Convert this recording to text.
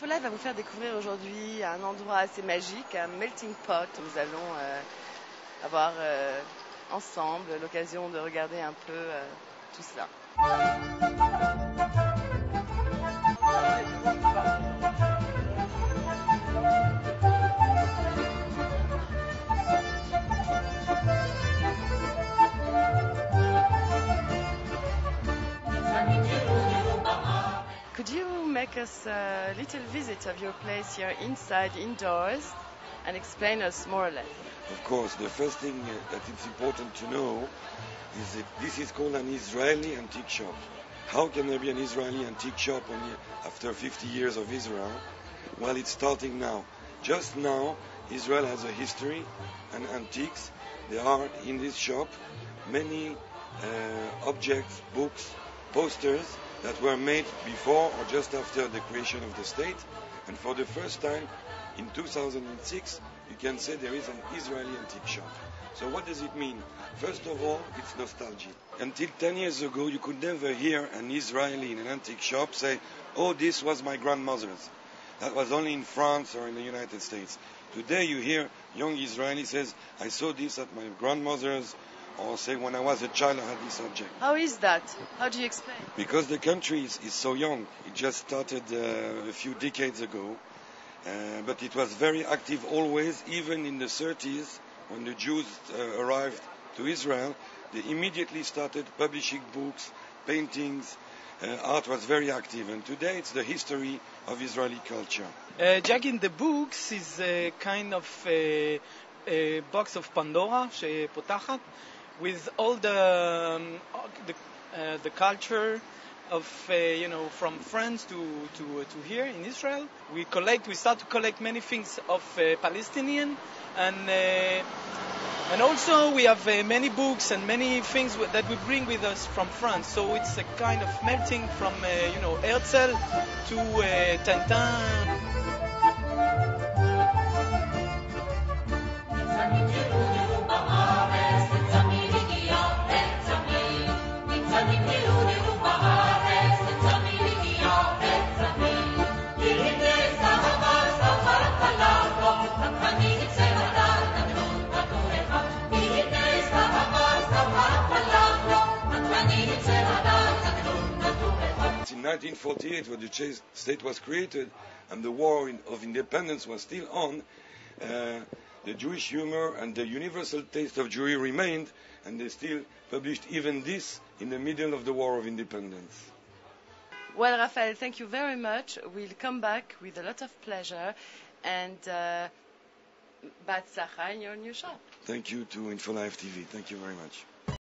Infolai va vous faire découvrir aujourd'hui un endroit assez magique, un melting pot. Nous allons avoir ensemble l'occasion de regarder un peu tout cela. Could you make us a little visit of your place here inside, indoors, and explain us more or less? Of course, the first thing that it's important to know is that this is called an Israeli antique shop. How can there be an Israeli antique shop only after 50 years of Israel? Well, it's starting now. Just now, Israel has a history and antiques. There are in this shop many objects, books, posters that were made before or just after the creation of the state. And for the first time in 2006, you can say there is an Israeli antique shop. So what does it mean? First of all, it's nostalgia. Until 10 years ago, you could never hear an Israeli in an antique shop say, oh, this was my grandmother's. That was only in France or in the United States. Today you hear young Israeli says, I saw this at my grandmother's, or say when I was a child I had this object. How is that? How do you explain? Because the country is so young. It just started a few decades ago. But it was very active always, even in the 30s, when the Jews arrived to Israel. They immediately started publishing books, paintings. Art was very active. And today it's the history of Israeli culture. Jack in the Books is a kind of a box of Pandora שפותחת, with all the culture of from France to here in Israel. We start to collect many things of Palestinian, and also we have many books and many things that we bring with us from France. So it's a kind of melting from Herzl to Tintin. In 1948, when the state was created and the war of independence was still on, the Jewish humor and the universal taste of Jewry remained, and they still published even this in the middle of the war of independence. Well, Raphael, thank you very much. We'll come back with a lot of pleasure, and Batzlacha in your new shop. Thank you to Infolive TV. Thank you very much.